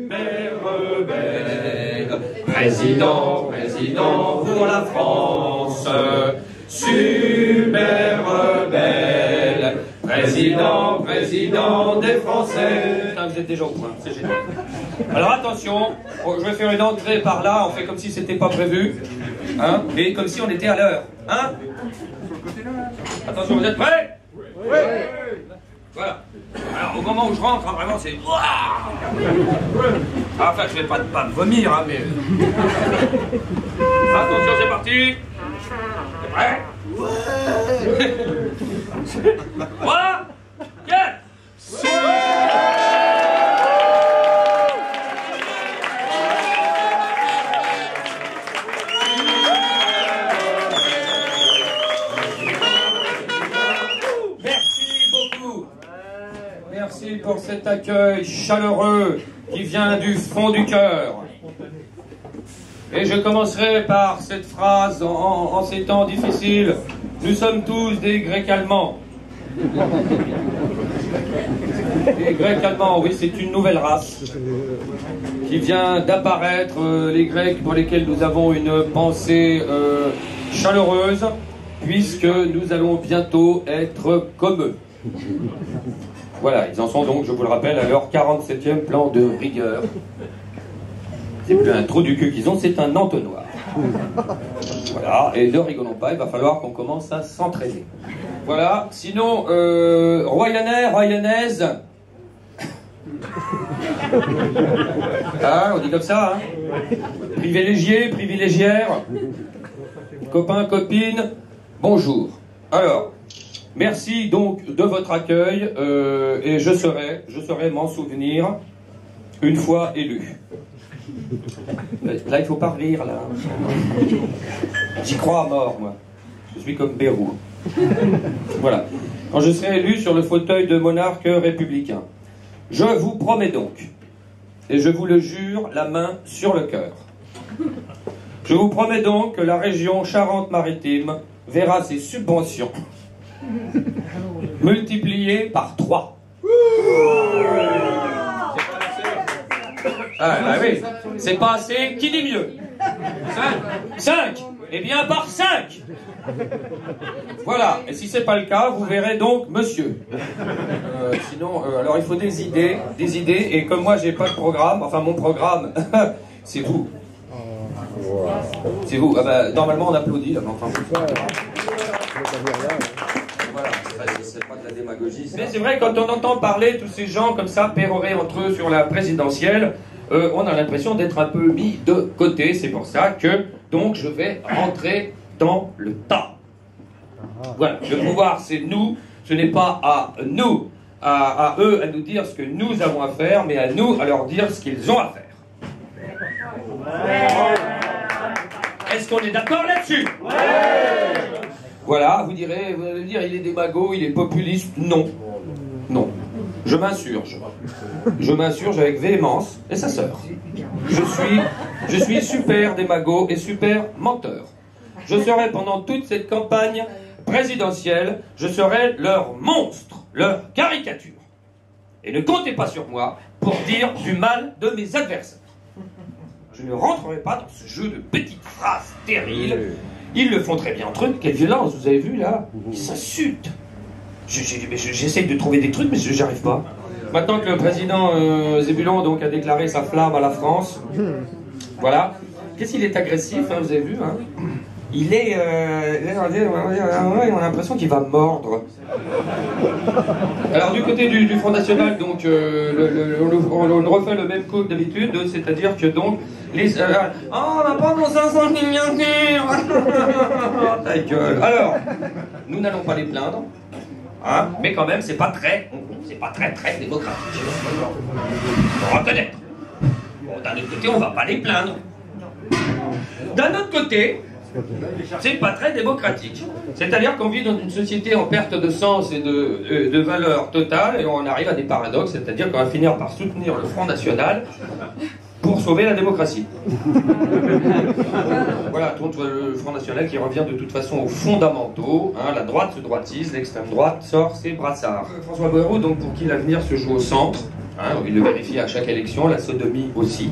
Super rebelle, président, président pour la France. Super rebelle, président, président des Français. Ah, vous êtes déjà au point, c'est génial. Alors attention, je vais faire une entrée par là, on fait comme si c'était pas prévu, hein, et comme si on était à l'heure, hein. Attention, vous êtes prêts? Oui. Voilà. Alors au moment où je rentre, hein, vraiment c'est... Enfin, je vais pas vomir, hein, mais... Attention, c'est parti. T'es prêt? Ouais. 3, 4. Merci pour cet accueil chaleureux qui vient du fond du cœur. Et je commencerai par cette phrase en ces temps difficiles. Nous sommes tous des Grecs allemands. Les Grecs allemands, oui, c'est une nouvelle race qui vient d'apparaître. Les Grecs pour lesquels nous avons une pensée chaleureuse, puisque nous allons bientôt être comme eux. Voilà, ils en sont donc, je vous le rappelle, à leur 47e plan de rigueur. C'est plus un trou du cul qu'ils ont, c'est un entonnoir. Voilà, et ne rigolons pas, il va falloir qu'on commence à s'entraîner. Voilà, sinon, Royanais, Royanaise. Ah, on dit comme ça, hein. Privilégié, privilégière. Copain, copine, bonjour. Alors... Merci donc de votre accueil et je saurai m'en souvenir une fois élu. Là, il faut pas rire, là. J'y crois à mort, moi. Je suis comme Bérou. Voilà. Quand je serai élu sur le fauteuil de monarque républicain, je vous promets donc, et je vous le jure, la main sur le cœur, je vous promets donc que la région Charente-Maritime verra ses subventions multiplié par 3. Ah bah oui, c'est pas assez, qui dit mieux? 5. Eh bien par 5. Voilà, et si c'est pas le cas, vous verrez donc monsieur. Sinon, alors il faut des idées, et comme moi j'ai pas de programme, enfin mon programme, c'est vous. C'est vous, ah bah, normalement on applaudit là, mais enfin... Voilà, c'est pas de la démagogie. Mais c'est vrai, quand on entend parler tous ces gens comme ça, pérorer entre eux sur la présidentielle, on a l'impression d'être un peu mis de côté. C'est pour ça que, donc, je vais rentrer dans le tas. Voilà, le pouvoir, c'est nous. Ce n'est pas à nous, à eux, à nous dire ce que nous avons à faire, mais à nous, à leur dire ce qu'ils ont à faire. Est-ce qu'on est d'accord là-dessus? Voilà, vous allez dire, il est démago, il est populiste. Non. Non. Je m'insurge. Je m'insurge avec véhémence, et sa sœur. Je suis super démago et super menteur. Je serai pendant toute cette campagne présidentielle, je serai leur monstre, leur caricature. Et ne comptez pas sur moi pour dire du mal de mes adversaires. Je ne rentrerai pas dans ce jeu de petites phrases stériles. Ils le font très bien entre eux. Quelle violence, vous avez vu là? Ils s'insultent. J'essaye de trouver des trucs, mais j'y arrive pas. Maintenant que le président Zébulon donc, a déclaré sa flamme à la France, voilà. Qu'est-ce qu'il est agressif, hein, vous avez vu, hein? Il est... on a l'impression qu'il va mordre. Alors du côté du Front National, donc, on refait le même coup que d'habitude, c'est-à-dire que donc, les... on n'a pas nos 500 milliardaires. Ta gueule. Alors, nous n'allons pas les plaindre, hein, mais quand même, c'est pas très démocratique. Faut reconnaître. Bon, d'un autre côté, on va pas les plaindre. D'un autre côté, c'est pas très démocratique. C'est-à-dire qu'on vit dans une société en perte de sens et de valeur totale, et on arrive à des paradoxes, c'est-à-dire qu'on va finir par soutenir le Front National pour sauver la démocratie. Voilà, donc le Front National qui revient de toute façon aux fondamentaux, hein, la droite se droitise, l'extrême droite sort ses brassards. François Bayrou, donc pour qui l'avenir se joue au centre, Hein, il le vérifie à chaque élection, la sodomie aussi.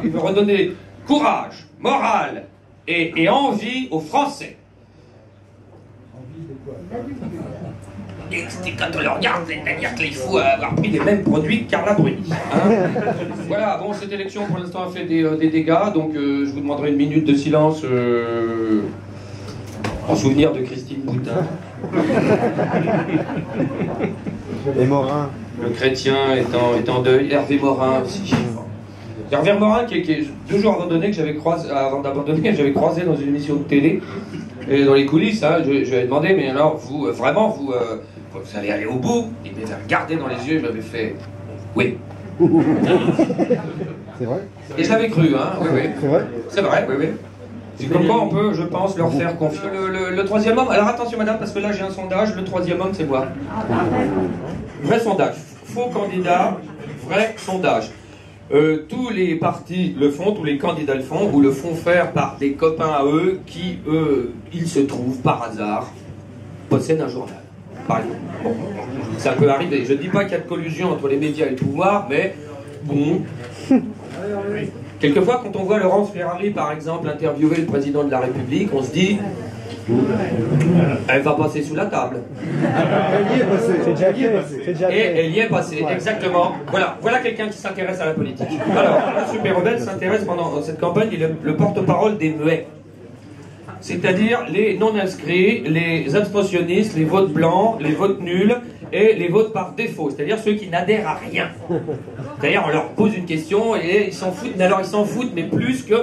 Il veut redonner courage, morale et envie aux Français. Et quand on le regarde, c'est-à-dire qu'il faut avoir pris les mêmes produits que Carla Bruni. Hein. Voilà, bon, cette élection pour l'instant a fait des dégâts, donc je vous demanderai une minute de silence en souvenir de Christine Boutin. Et Morin. Le chrétien est en deuil. Hervé Morin aussi. Hervé Morin, qui est 2 jours avant d'abandonner, que j'avais croisé dans une émission de télé, et dans les coulisses, hein, je lui ai demandé, mais alors, vous, vraiment, vous allez aller au bout? Il m'avait regardé dans les yeux, je m'avais fait, oui. C'est vrai? Et je l'avais cru, hein, oui, oui. C'est vrai? C'est vrai, oui, oui. C'est comme quoi on peut, je pense, leur faire confiance. Le troisième homme, alors attention madame, parce que là j'ai un sondage, le troisième homme c'est moi. Vrai sondage, faux candidat, vrai sondage. Tous les partis le font, tous les candidats le font, ou le font faire par des copains à eux qui, ils se trouvent par hasard, possèdent un journal, par exemple. Bon, ça peut arriver. Je ne dis pas qu'il y a de collusion entre les médias et le pouvoir, mais bon. Quelquefois, quand on voit Laurence Ferrari, par exemple, interviewer le président de la République, on se dit elle va passer sous la table. Elle y est passée. C'est déjà fait. Et elle y est passée, exactement. Voilà quelqu'un qui s'intéresse à la politique. Alors, le Super Rebelle s'intéresse pendant cette campagne, il est le porte-parole des muets. C'est-à-dire les non-inscrits, les abstentionnistes, les votes blancs, les votes nuls et les votes par défaut, c'est-à-dire ceux qui n'adhèrent à rien. C'est-à-dire on leur pose une question et ils s'en foutent, mais alors ils s'en foutent, mais plus que...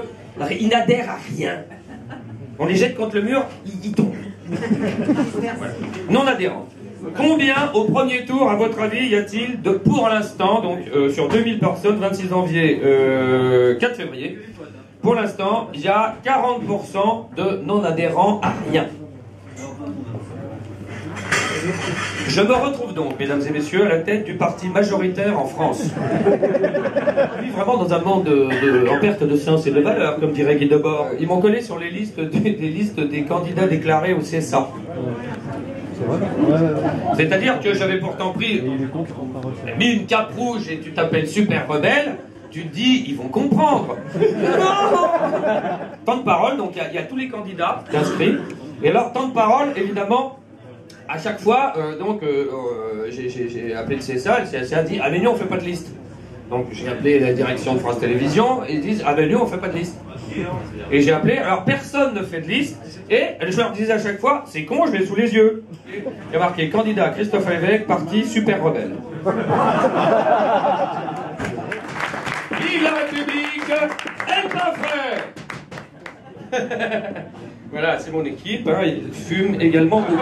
Ils n'adhèrent à rien. On les jette contre le mur, ils tombent. Voilà. Non-adhérents. Combien au premier tour, à votre avis, y a-t-il de, pour l'instant, donc sur 2000 personnes, 26 janvier, 4 février, pour l'instant, il y a 40% de non-adhérents à rien. Je me retrouve donc, mesdames et messieurs, à la tête du parti majoritaire en France. On vit vraiment dans un monde en perte de sens et de valeur, comme dirait Guy Debord. Ils m'ont collé sur les listes des candidats déclarés au CSA. C'est-à-dire que j'avais pourtant mis une cape rouge et tu t'appelles Super Rebelle, tu te dis, ils vont comprendre. Temps de parole, donc il y a tous les candidats inscrits. Et alors, temps de parole, évidemment, à chaque fois, j'ai appelé le CSA, le CSA a dit, ah mais nous on fait pas de liste. Donc j'ai appelé la direction de France Télévisions, et ils disent, ah ben nous on fait pas de liste. Et j'ai appelé, alors personne ne fait de liste, et je leur disais à chaque fois, c'est con, je l'ai sous les yeux. Il y a marqué candidat Christophe Lévesque, parti Super Rebelle. Vive la République, elle pas frère. Voilà, c'est mon équipe, hein, ils fument également beaucoup.